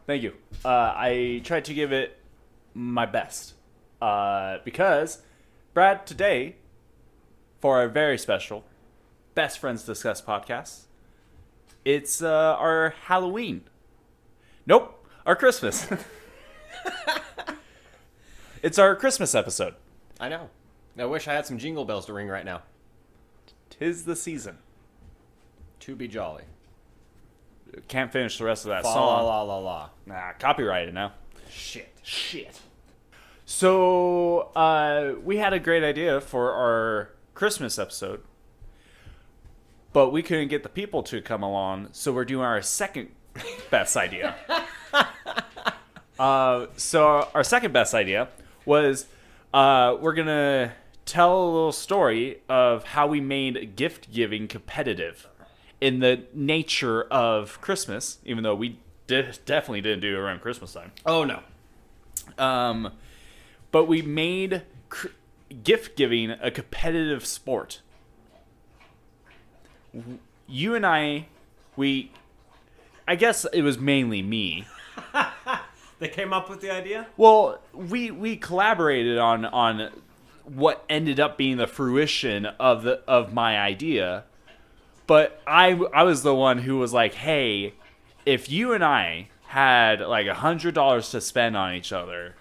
Thank you. I tried to give it my best. Because, Brad, today, for our very special Best Friends Discuss podcast, it's our Halloween. Nope, our Christmas. It's our Christmas episode. I know. I wish I had some jingle bells to ring right now. 'Tis the season. To be jolly. Can't finish the rest of that Fa song. la la la. Nah, copyrighted now. Shit. So, we had a great idea for our Christmas episode, but we couldn't get the people to come along, so we're doing our second best idea. So our second best idea was we're going to tell a little story of how we made gift giving competitive in the nature of Christmas, even though we definitely didn't do it around Christmas time. Oh, no. But we made gift giving a competitive sport. You and I guess it was mainly me. They came up with the idea? Well, we collaborated on what ended up being the fruition of my idea. But I was the one who was like, hey, if you and I had like $100 to spend on each other,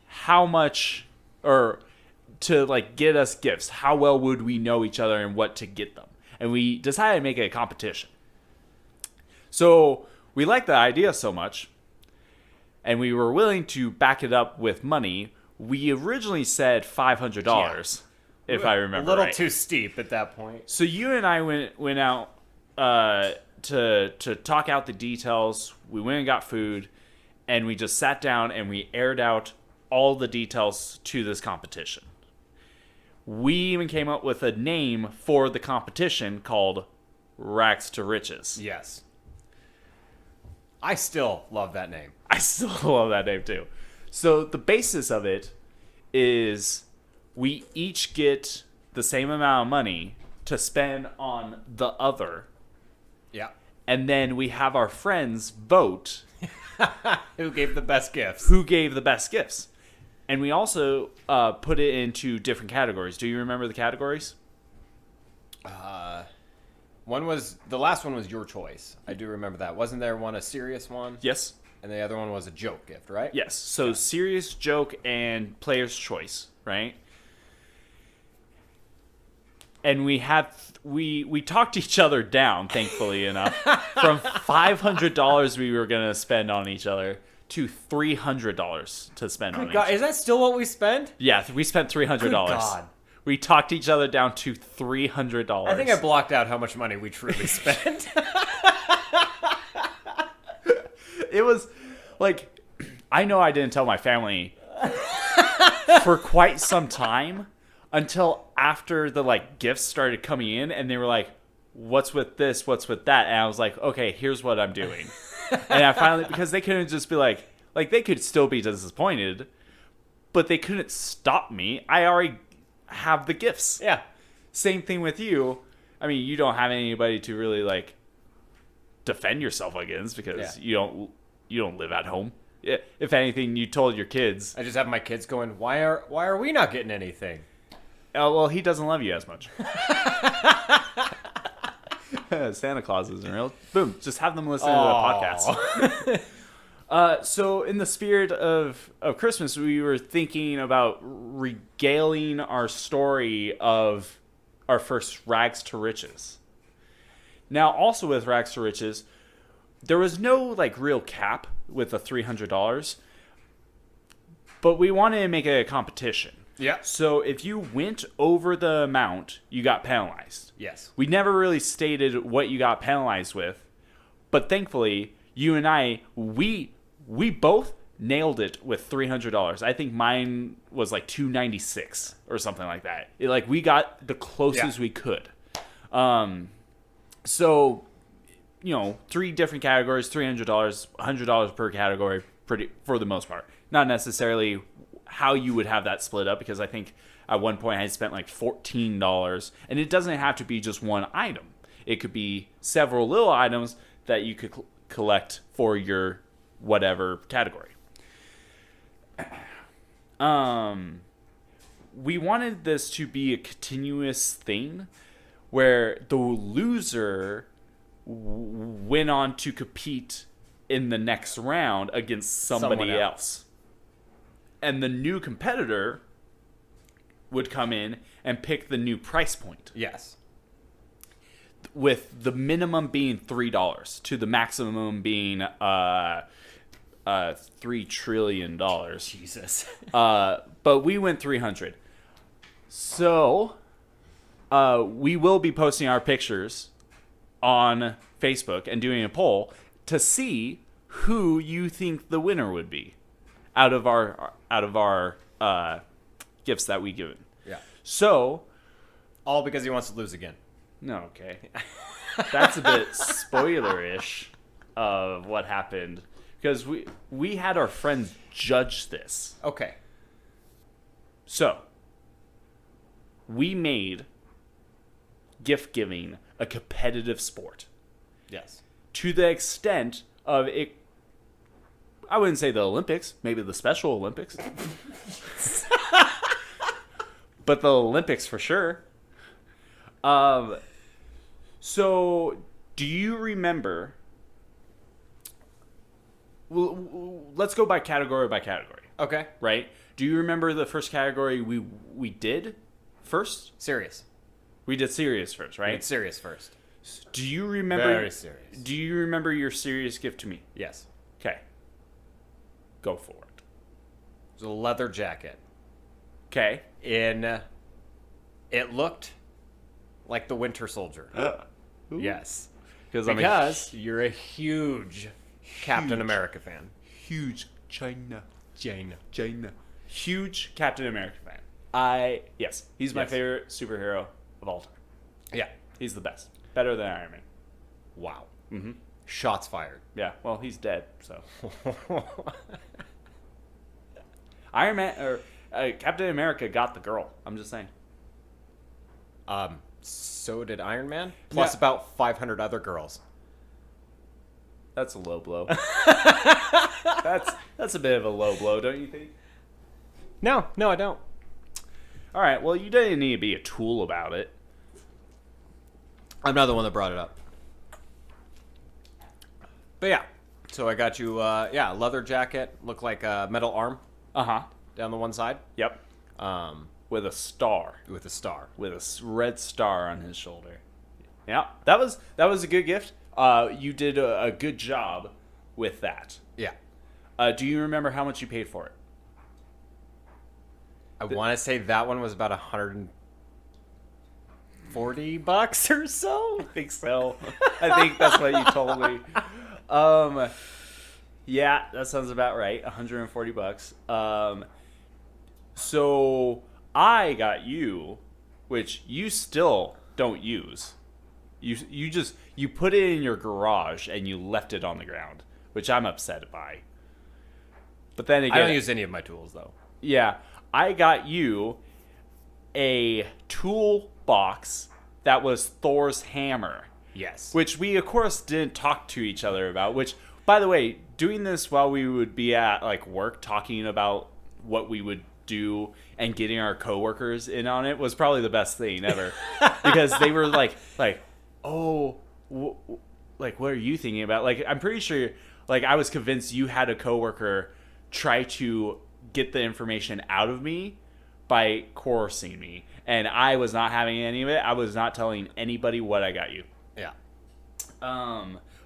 how much, or to like get us gifts, how well would we know each other and what to get them? And we decided to make it a competition. So we liked the idea so much, and we were willing to back it up with money. We originally said $500, if I remember A little right. too steep at that point. So you and I went out to talk out the details. We went and got food, and we just sat down and we aired out all the details to this competition. We even came up with a name for the competition called Rags to Riches. Yes. I still love that name. I still love that name too. So the basis of it is we each get the same amount of money to spend on the other. Yeah. And then we have our friends vote Who gave the best gifts? who gave the best gifts. And we also put it into different categories. Do you remember the categories? The last one was your choice. I do remember that. Wasn't there one a serious one? Yes. And the other one was a joke gift, right? Yes. So serious, joke, and player's choice, right? And we talked each other down, thankfully enough, from $500 we were going to spend on each other to $300 to spend on each God, other. is that still what we spend? Yeah, we spent $300. Good God. We talked each other down to $300. I think I blocked out how much money we truly spent. It was like, I know I didn't tell my family for quite some time until after the like gifts started coming in, and they were like, what's with this, what's with that? And I was like, okay, here's what I'm doing. And I finally, because they couldn't just be like they could still be disappointed, but they couldn't stop me. I already have the gifts. Yeah. Same thing with you. I mean, you don't have anybody to really like defend yourself against because you don't live at home. If anything, you told your kids. I just have my kids going, why are we not getting anything? Oh, well, he doesn't love you as much. Santa Claus isn't real. Boom. Just have them listen to the podcast. So in the spirit of Christmas, we were thinking about regaling our story of our first Rags to Riches. Now, also with Rags to Riches, there was no like real cap with the $300, but we wanted to make it a competition. Yeah. So if you went over the amount, you got penalized. Yes. We never really stated what you got penalized with, but thankfully, you and I, we both nailed it with $300. I think mine was like $296 or something like that. We got the closest we could. So, you know, 3 different categories, $300, $100 per category, for the most part. Not necessarily how you would have that split up, because I think at one point I had spent like $14, and it doesn't have to be just one item. It could be several little items that you could collect for your whatever category. We wanted this to be a continuous thing where the loser went on to compete in the next round against somebody Someone else. And the new competitor would come in and pick the new price point, Yes. with the minimum being $3 to the maximum being $3 trillion. Jesus. But we went 300. So we will be posting our pictures on Facebook and doing a poll to see who you think the winner would be out of our gifts that we given. Yeah. So, All because he wants to lose again. no, okay. That's a bit spoilerish of what happened because we had our friends judge this. Okay. So, we made gift giving a competitive sport Yes. to the extent of it. I wouldn't say the Olympics, maybe the Special Olympics, but the Olympics for sure. So, do you remember? Well, let's go by category, Okay. right? Do you remember the first category we did first? Serious. We did serious first, right? It's serious first. Do you remember? Very serious. Do you remember your serious gift to me? Yes. Okay. Go for it. It was a leather jacket. Okay. It looked like the Winter Soldier. Yes. Because you're a huge Captain America fan. huge China. China. Huge Captain America fan. Yes, he's my Yes. favorite superhero of all time. Yeah. He's the best. Better than Iron Man. Wow. Mm-hmm. Shots fired. Yeah. Well, he's dead. So Iron Man or Captain America got the girl. I'm just saying. So did Iron Man. Plus Yeah. about 500 other girls. That's a low blow. That's a bit of a low blow, don't you think? No, I don't. All right. Well, you didn't need to be a tool about it. I'm not the one that brought it up. But yeah. So I got you, a leather jacket. Looked like a metal arm Uh huh. down the one side. Yep. With a star. With a star. With a red star on his shoulder. Yeah, that was a good gift. You did a good job with that. Yeah. Do you remember how much you paid for it? I want to say that one was about $140 or so. I think so. I think that's what you told me. Yeah, that sounds about right. $140. So I got you, which you still don't use. You put it in your garage and you left it on the ground, which I'm upset by. But then again, I don't use any of my tools though. yeah, I got you a tool box that was Thor's hammer, Yes. which we of course didn't talk to each other about. Which, by the way, doing this while we would be at like work talking about what we would do and getting our coworkers in on it was probably the best thing ever because they were like, oh, like what are you thinking about? Like I'm pretty sure, like I was convinced you had a coworker try to get the information out of me by coercing me, and I was not having any of it. I was not telling anybody what I got you. Yeah.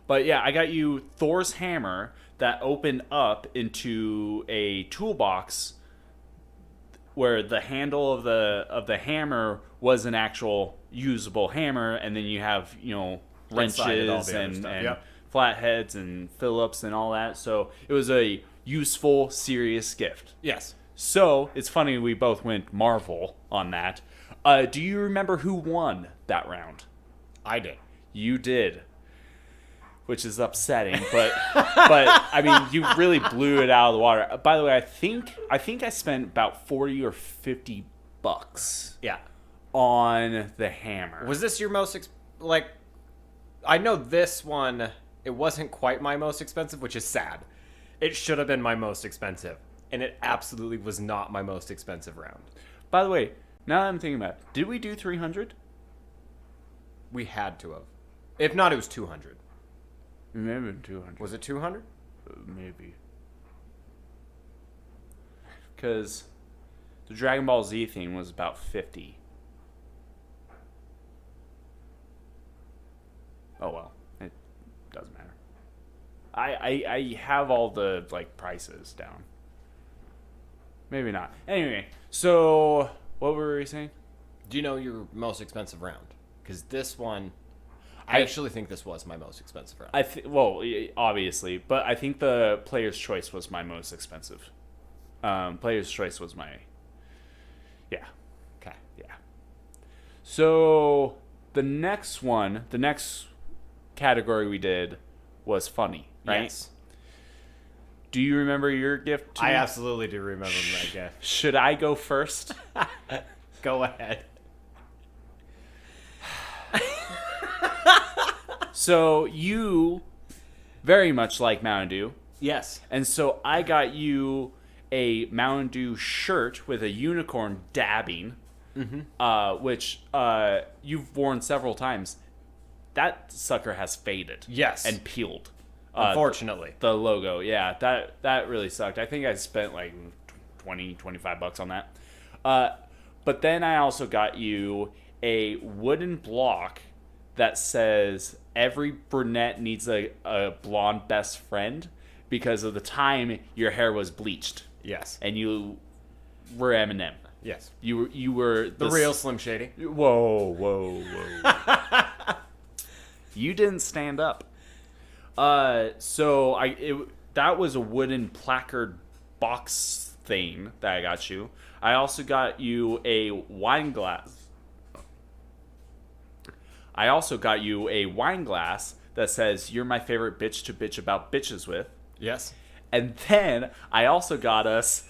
But yeah, I got you Thor's hammer that opened up into a toolbox where the handle of the hammer was an actual usable hammer, and then you have, you know, Inside it, all wrenches the other and stuff, yep. flatheads and Phillips and all that. So it was a useful, serious gift. Yes. So it's funny we both went Marvel on that. Do you remember who won that round? I did. You did, which is upsetting, but I mean, you really blew it out of the water. By the way, I think I spent about $40 or $50 Yeah. on the hammer. Was this your most like? I know this one It wasn't quite my most expensive, which is sad. It should have been my most expensive, and it absolutely was not my most expensive round. By the way, now that I'm thinking about it, did we do 300? We had to have. If not, it was 200. It may have been 200. Was it 200? Maybe. Because the Dragon Ball Z thing was about 50. Oh well, it doesn't matter. I have all the like prices down. Maybe not. Anyway, so what were we saying? Do you know your most expensive round? Because this one, I actually think this was my most expensive round. Well, obviously, but I think the Player's Choice was my most expensive. Player's Choice was my, yeah, Okay. yeah. So the next category we did was funny, right? Yes. Do you remember your gift? To I me? absolutely do remember that gift. Should I go first? Go ahead. So you very much like Mountain Dew. Yes. And so I got you a Mountain Dew shirt with a unicorn dabbing, which you've worn several times. That sucker has faded. Yes. And peeled. Unfortunately. The logo, yeah, that really sucked. I think I spent like $25 on that. But then I also got you a wooden block that says every brunette needs a blonde best friend because of the time your hair was bleached. Yes. And you were Eminem. Yes. You were The real Slim Shady. Whoa. You didn't stand up. So that was a wooden placard box thing that I got you. I also got you a wine glass. That says "You're my favorite bitch to bitch about bitches with." Yes. And then I also got us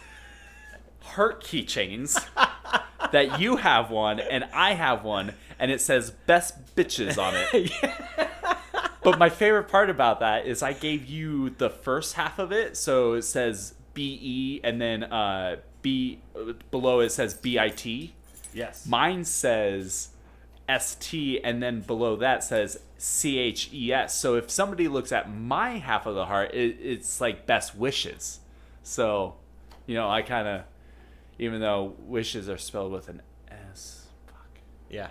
heart keychains that you have one and I have one, and it says "Best Bitches" on it. But my favorite part about that is I gave you the first half of it, so it says BE, and then B below it says BIT. Yes. Mine says ST, and then below that says CHES. So if somebody looks at my half of the heart, it's like best wishes. So, I kind of, even though wishes are spelled with an S. Fuck. Yeah.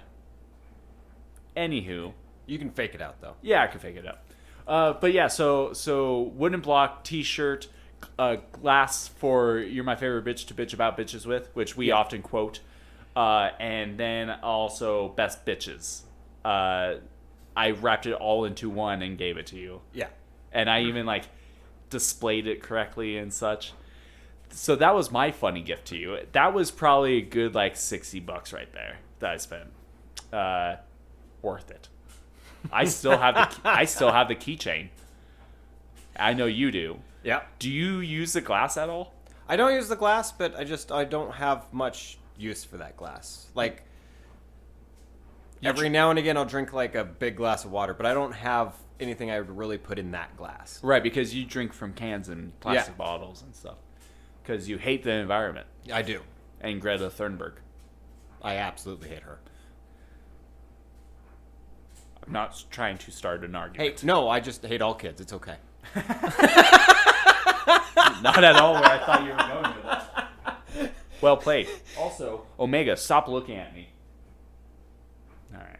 Anywho. You can fake it out, though. Yeah, I can fake it out. But yeah, so wooden block, t-shirt, glass for "You're my favorite bitch to bitch about bitches with," which we often quote. And then also best bitches. I wrapped it all into one and gave it to you. Yeah. And I even displayed it correctly and such. So that was my funny gift to you. That was probably a good $60 right there that I spent. Worth it. I still have the keychain. I know you do. Yeah. Do you use the glass at all? I don't use the glass, but I don't have much use for that glass. Every now and again I'll drink a big glass of water, but I don't have anything I would really put in that glass. Right, because you drink from cans and plastic bottles and stuff. Because you hate the environment. I do. And Greta Thunberg. I absolutely hate her. I'm not trying to start an argument. Hey, no, I just hate all kids. It's okay. Not at all where I thought you were going with that. Well played. Also, Omega, stop looking at me. All right.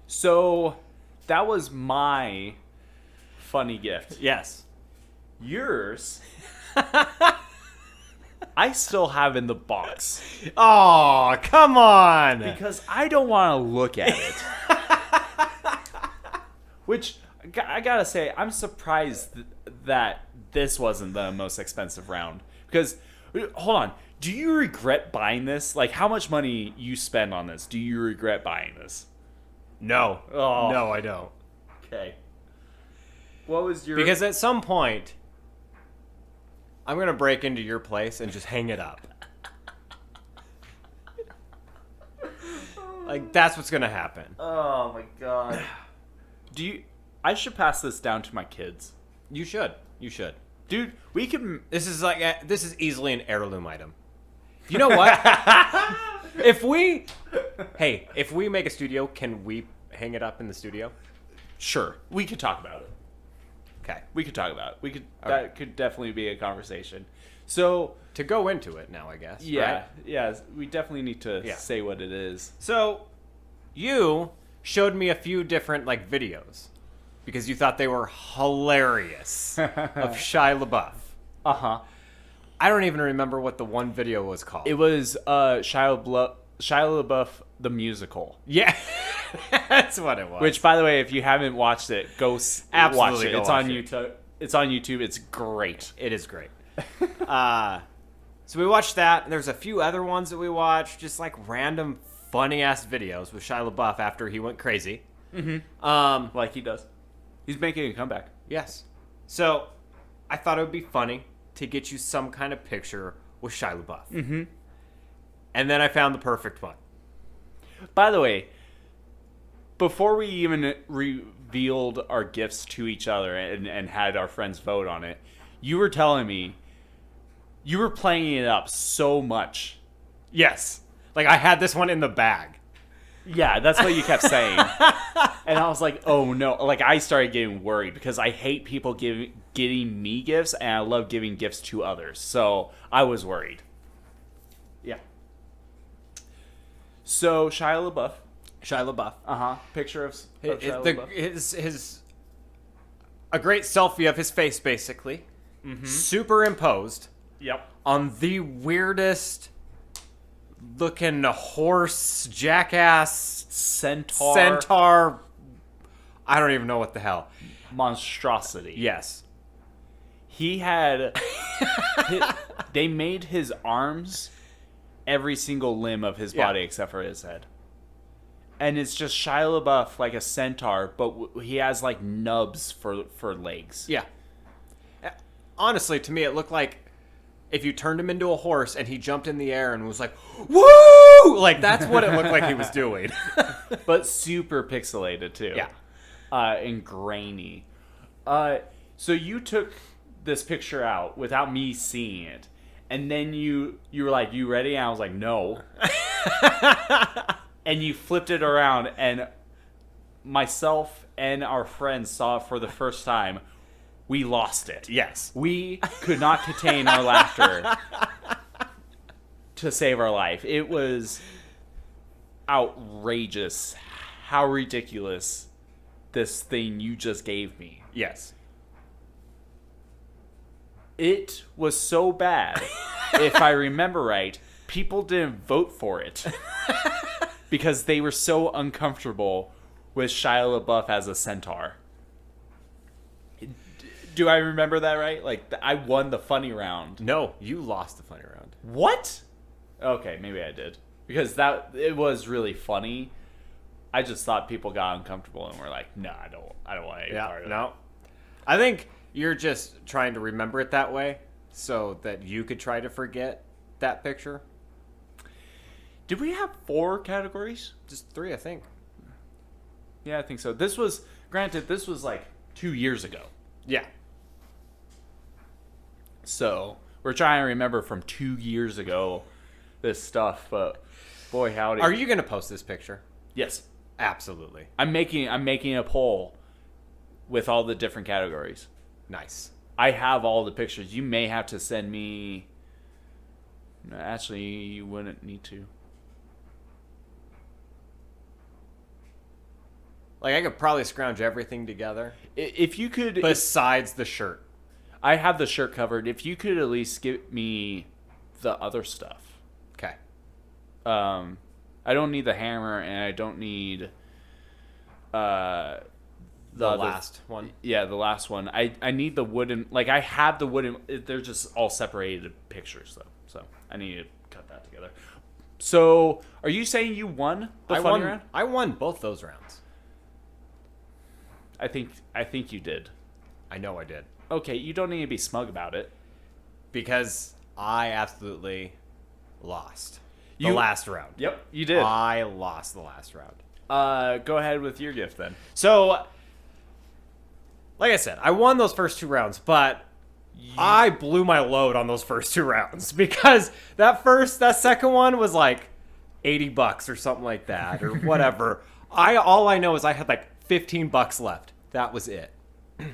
So, that was my funny gift. Yes. Yours, I still have in the box. Oh, come on. Because I don't want to look at it. Which, I gotta say, I'm surprised that this wasn't the most expensive round. Because, hold on, do you regret buying this? How much money you spend on this? Do you regret buying this? No. Oh. No, I don't. Okay. What was your... Because at some point, I'm going to break into your place and just hang it up. That's what's going to happen. Oh, my God. Do you? I should pass this down to my kids, You should. You should. dude. We can. This is easily an heirloom item. You know what? if we make a studio, can we hang it up in the studio? Sure, we could talk about it. Okay. We could talk about it. We could. All That right. could definitely be a conversation. So To go into it now, I guess. yeah, right? yeah. We definitely need to Yeah. say what it is. So, you showed me a few different videos because you thought they were hilarious of Shia LaBeouf. Uh-huh. I don't even remember what the one video was called. It was Shia LaBeouf the musical. Yeah, that's what it was. Which, by the way, if you haven't watched it, go watch Absolutely it. go It's watch on it. YouTube. It's on YouTube. It's great. it is great. So we watched that, and there's a few other ones that we watched, just random funny ass videos with Shia LaBeouf after he went crazy. Mm-hmm. Like he does. He's making a comeback. Yes. So I thought it would be funny to get you some kind of picture with Shia LaBeouf. Mm-hmm. And then I found the perfect one. By the way, before we even revealed our gifts to each other and had our friends vote on it, you were telling me you were playing it up so much. Yes. I had this one in the bag. Yeah, that's what you kept saying. And I was like, oh no. I started getting worried because I hate people getting me gifts and I love giving gifts to others. So I was worried. Yeah. So Shia LaBeouf. Shia LaBeouf. Picture of Shia LaBeouf. His a great selfie of his face, basically, superimposed Yep. on the weirdest looking horse jackass centaur. I don't even know what the hell. Monstrosity. Yes. He had. They made his arms every single limb of his body except for his head. And it's just Shia LaBeouf like a centaur, but he has nubs for legs. Yeah. Honestly, to me, it looked like if you turned him into a horse and he jumped in the air and was like, "Woo!" That's what it looked like he was doing. But super pixelated too. Yeah. And grainy. So you took this picture out without me seeing it, and then you were like, "You ready?" And I was like, "No." And you flipped it around, and myself and our friends saw it for the first time. We lost it. Yes. We could not contain our laughter to save our life. It was outrageous how ridiculous this thing you just gave me. Yes. It was so bad, if I remember right, people didn't vote for it because they were so uncomfortable with Shia LaBeouf as a centaur. Do I remember that right? I won the funny round. No, you lost the funny round. What? Okay, maybe I did. Because it was really funny. I just thought people got uncomfortable and were like, "No, I don't want any part of it." No. I think you're just trying to remember it that way so that you could try to forget that picture. Did we have 4 categories? Just 3, I think. Yeah, I think so. This was 2 years ago. Yeah. So we're trying to remember from 2 years ago this stuff, but boy howdy. Are you going to post this picture? Yes. Absolutely. I'm making a poll with all the different categories. Nice. I have all the pictures. You may have to send me. No, actually, you wouldn't need to. I could probably scrounge everything together If you could, besides the shirt. I have the shirt covered. If you could at least give me the other stuff. Okay. I don't need the hammer, and I don't need the other- last one. Yeah, the last one. I need the wooden. I have the wooden. They're just all separated pictures, though. So I need to cut that together. So, are you saying you won the funny round? I won both those rounds. I think you did. I know I did. Okay, you don't need to be smug about it. Because I absolutely lost the You- last round. Yep, you did. I lost the last round. Go ahead with your gift then. So, like I said, I won those first 2 rounds, but I blew my load on those first 2 rounds because that second one was like $80 or something like that or whatever. All I know is I had like $15 left. That was it. It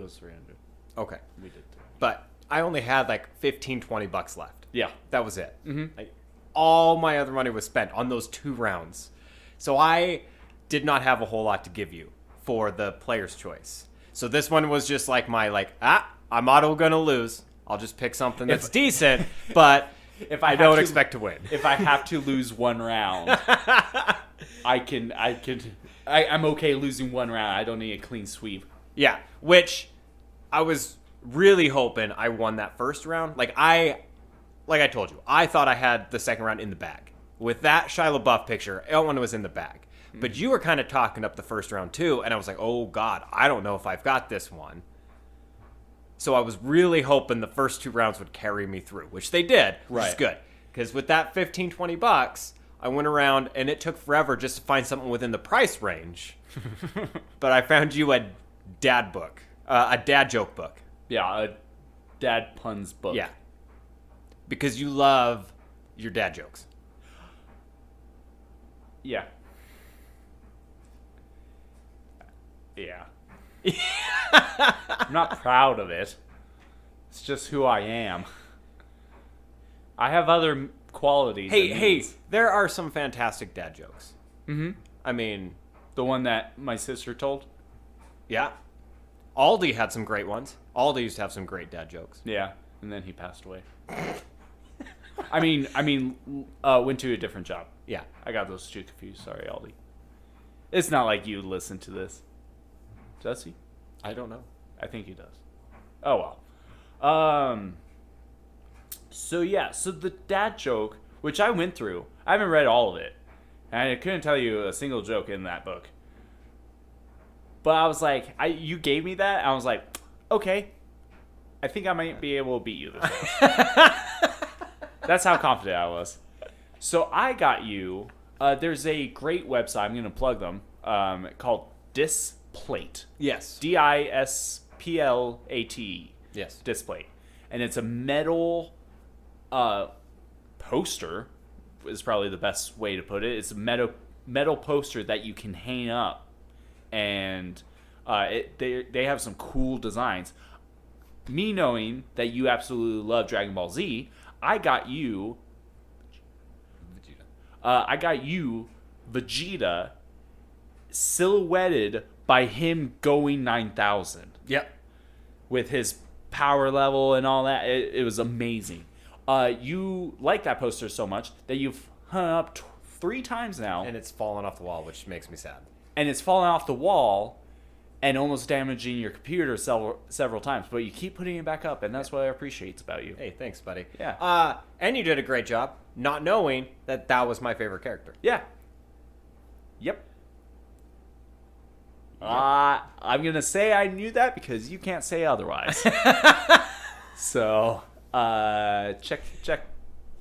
was 300. Okay. We did 300. But I only had like $15-20 left. Yeah. That was it. Like, all my other money was spent on those 2 rounds. So I did not have a whole lot to give you for the player's choice. So this one was just like I'm auto gonna lose. I'll just pick something that's decent, but If I don't expect to win. If I have to lose one round, I'm okay losing one round. I don't need a clean sweep. Yeah, which I was really hoping I won that first round. Like I told you, I thought I had the second round in the bag. With that Shia LaBeouf picture, everyone was in the bag. But you were kind of talking up the first round too, and I was like, oh God, I don't know if I've got this one. So I was really hoping the first 2 rounds would carry me through, which they did, which is Right. good. Because with that $15-20, I went around, and it took forever just to find something within the price range. But I found you a dad joke book. Yeah, a dad puns book. Yeah. Because you love your dad jokes. Yeah. Yeah. I'm not proud of it. It's just who I am. I have other qualities. Hey, there are some fantastic dad jokes. Mm-hmm. I mean, The one that my sister told? yeah. Aldi had some great ones. Aldi used to have some great dad jokes. Yeah. And then he passed away. Went to a different job. Yeah. I got those two confused. Sorry, Aldi. It's not like you listen to this. Does he? I don't know. I think he does. Oh well. So the dad joke, which I went through, I haven't read all of it, and I couldn't tell you a single joke in that book. But I was like, you gave me that, and I was like, okay, I think I might be able to beat you this time. That's how confident I was. So I got you. There's a great website. I'm going to plug them. Called Displate. Yes. Displate. Yes. Displate. And it's a metal poster is probably the best way to put it. It's a metal poster that you can hang up, and they have some cool designs. Me knowing that you absolutely love Dragon Ball Z, I got you Vegeta silhouetted by him going 9,000 Yep. with his power level and all that. It was amazing. You like that poster so much that you've hung up 3 times now, And it's fallen off the wall, which makes me sad. and it's fallen off the wall and almost damaging your computer several times. But you keep putting it back up, and that's what I appreciate about you. Hey, thanks, buddy. Yeah. And you did a great job not knowing that was my favorite character. Yeah. Yep. I'm gonna say I knew that because you can't say otherwise. So,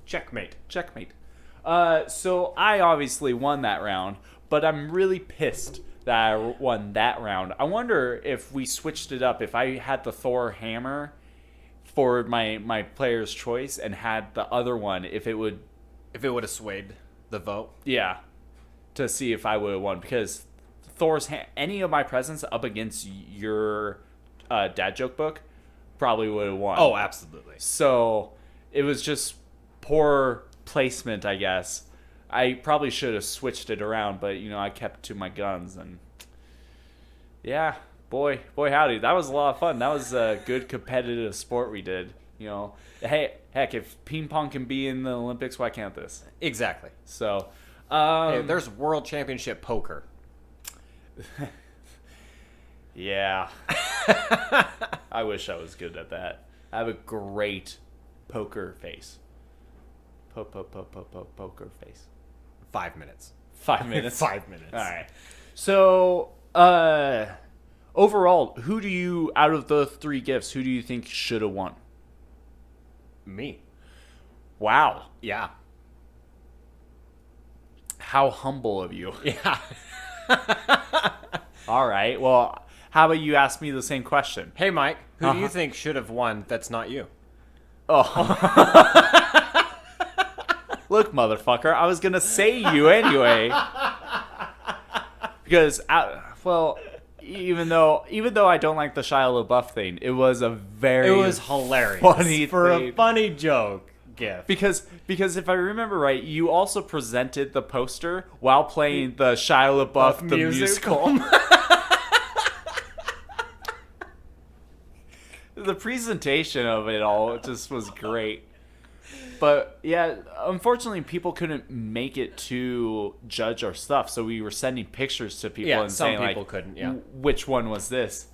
Checkmate. checkmate. So I obviously won that round, but I'm really pissed that I won that round. I wonder if we switched it up. If I had the Thor hammer for my player's choice and had the other one, if it would, If it would have swayed the vote. yeah, to see if I would have won, because Thor's any of my presents up against your dad joke book probably would have won. Oh, absolutely. So it was just poor placement, I guess. I probably should have switched it around, but I kept to my guns, and yeah, boy howdy, that was a lot of fun. That was a good competitive sport we did. Hey, heck, if ping pong can be in the Olympics, why can't this? Exactly. So, Hey, there's World Championship Poker. yeah, I wish I was good at that. I have a great poker face. Poker face. 5 minutes. 5 minutes. 5 minutes. All right. So, overall, out of the 3 gifts, who do you think should have won? Me. Wow. Yeah. How humble of you. Yeah. All right. Well, how about you ask me the same question? Hey, Mike, who do Uh-huh. you think should have won that's not you? Oh. Look, motherfucker, I was going to say you anyway. Because, well, even though I don't like the Shia LaBeouf thing, it was a very It was hilarious. funny for thing. a funny joke gift. Because if I remember right, you also presented the poster while playing the Shia LaBeouf the musical. The presentation of it all just was great. But yeah, unfortunately, people couldn't make it to judge our stuff, so we were sending pictures to people Yeah, and some saying people like, couldn't, yeah. which one was this?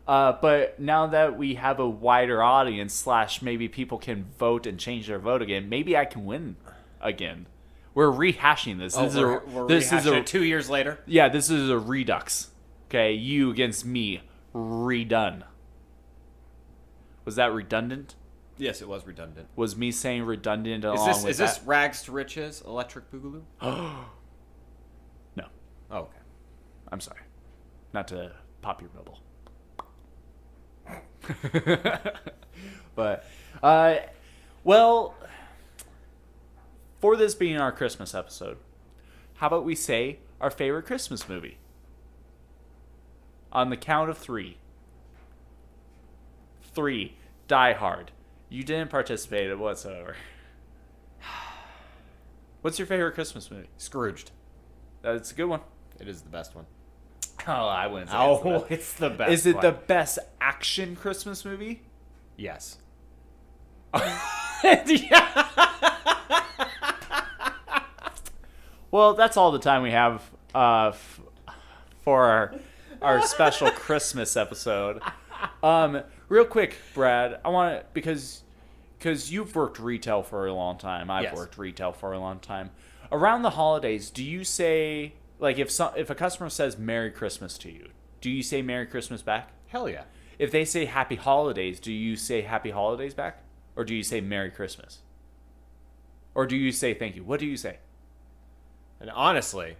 But now that we have a wider audience, / maybe people can vote and change their vote again, maybe I can win again. We're rehashing this. Oh, This we're this is rehashing a it 2 years later. yeah. This is a redux. Okay, you against me, redone. Was that redundant? Yes, it was redundant. Was me saying redundant along Is this with is this that? Rags to Riches Electric Boogaloo? No, Oh, okay. I'm sorry. Not to pop your bubble. But, well, for this being our Christmas episode, how about we say our favorite Christmas movie? On the count of 3. 3. Die Hard. You didn't participate whatsoever. What's your favorite Christmas movie? Scrooged. That's a good one. It is the best one. Oh, I wouldn't say it's the best. it's the best. Is it one. the best action Christmas movie? Yes. Well, that's all the time we have for our special Christmas episode. Real quick, Brad, I want to because you've worked retail for a long time. I've Yes. worked retail for a long time. Around the holidays, do you say like if a customer says Merry Christmas to you, do you say Merry Christmas back? Hell yeah. If they say Happy Holidays, do you say Happy Holidays back? Or do you say Merry Christmas? Or do you say thank you? What do you say? And honestly,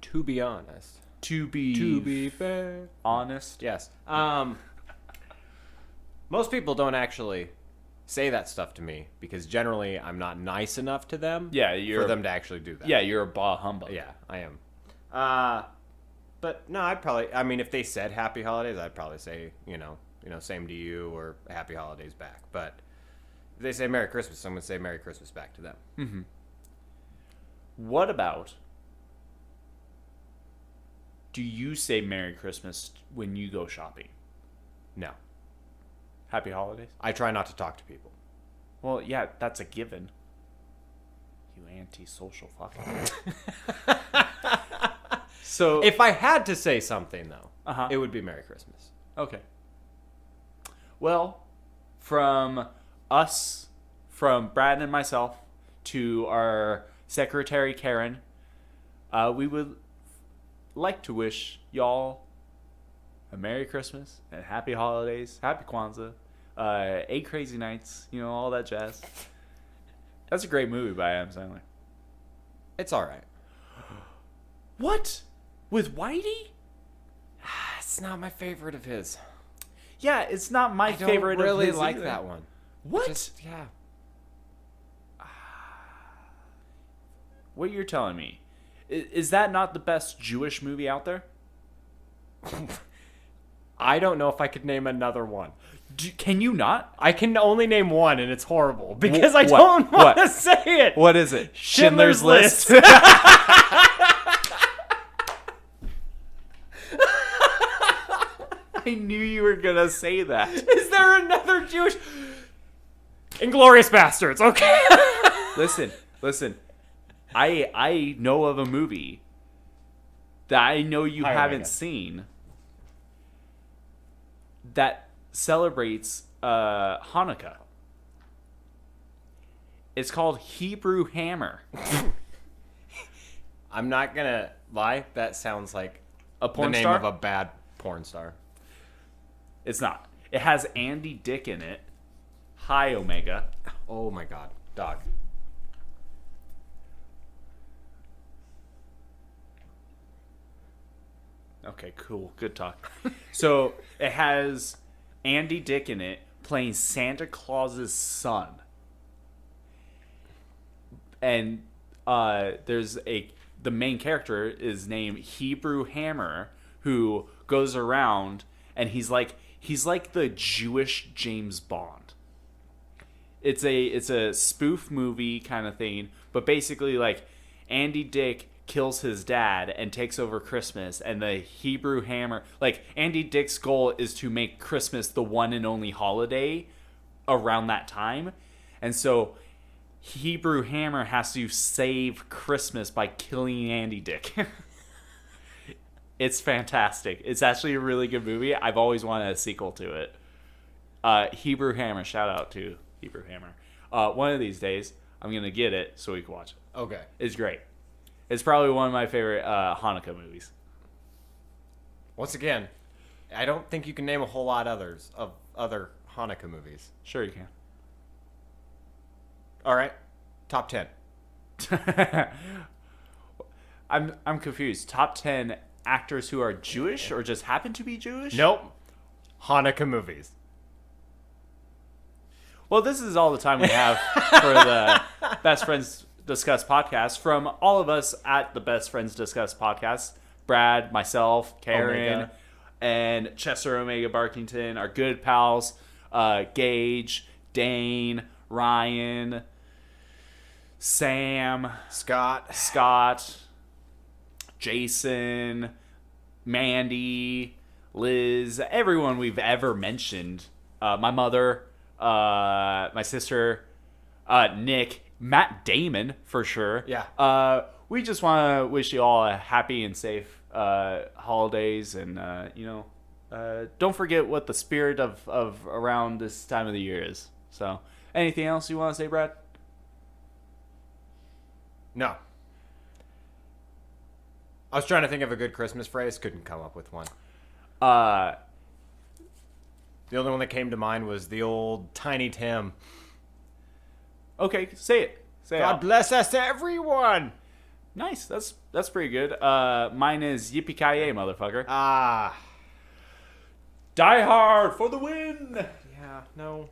to be honest, To be fair, honest. yes. Most people don't actually say that stuff to me because generally I'm not nice enough to them. Yeah, for them to actually do that. Yeah, you're a bah humbug. Yeah, I am. But no, I mean, if they said Happy Holidays, I'd probably say, same to you or Happy Holidays back. But if they say Merry Christmas, I'm going to say Merry Christmas back to them. What about, do you say Merry Christmas when you go shopping? No, Happy Holidays? I try not to talk to people. Well, yeah, that's a given. You antisocial fucker. So, If I had to say something, though, Uh-huh. it would be Merry Christmas. okay. Well, from us, from Brad and myself, to our secretary, Karen, we would like to wish y'all a Merry Christmas and Happy Holidays, Happy Kwanzaa, 8 Crazy Nights, all that jazz. That's a great movie by Adam Sandler. It's all right. What? With Whitey? It's not my favorite of his. Yeah, it's not my I don't favorite really of his like either. that one. What? Yeah. What you're telling me? Is that not the best Jewish movie out there? I don't know if I could name another one. Can you not? I can only name one, and it's horrible because I What? don't want What? to say it. What is it? Schindler's List. I knew you were gonna say that. Is there another Jewish? Inglorious Bastards. Okay. Listen. I know of a movie that I know you Hi, haven't Omega. seen that celebrates Hanukkah. It's called Hebrew Hammer. I'm not gonna lie. That sounds like A porn the name star? of a bad porn star. It's not. It has Andy Dick in it. Hi, Omega. Oh my god, dog. Okay, cool. Good talk. So it has Andy Dick in it playing Santa Claus's son. And the main character is named Hebrew Hammer, who goes around and he's like the Jewish James Bond. It's a spoof movie kind of thing, but basically like Andy Dick kills his dad and takes over Christmas, and the Hebrew Hammer, like Andy Dick's goal is to make Christmas the one and only holiday around that time. And so Hebrew Hammer has to save Christmas by killing Andy Dick. It's fantastic. It's actually a really good movie. I've always wanted a sequel to it. Hebrew Hammer, shout out to Hebrew Hammer. One of these days, I'm going to get it so we can watch it. Okay. It's great. It's probably one of my favorite Hanukkah movies. Once again, I don't think you can name a whole lot of other Hanukkah movies. Sure you can. All right. Top 10. I'm confused. Top 10 actors who are Jewish or just happen to be Jewish? Nope. Hanukkah movies. Well, this is all the time we have for the Best Friends Discuss podcast. From all of us at the Best Friends Discuss podcast, Brad, myself, Karen, Omega. and Chester Omega Barkington, our good pals, Gage, Dane, Ryan, Sam, Scott, Jason, Mandy, Liz, everyone we've ever mentioned. My mother, my sister, Nick, Matt Damon for sure. Yeah. We just want to wish you all a happy and safe holidays, and don't forget what the spirit of around this time of the year is. So, anything else you want to say, Brad? No. I was trying to think of a good Christmas phrase. Couldn't come up with one. The only one that came to mind was the old Tiny Tim. Okay, say it. Say God it. bless us, everyone. Nice. That's pretty good. Mine is yippee-ki-yay, motherfucker. Ah. Die hard for the win. Yeah. No.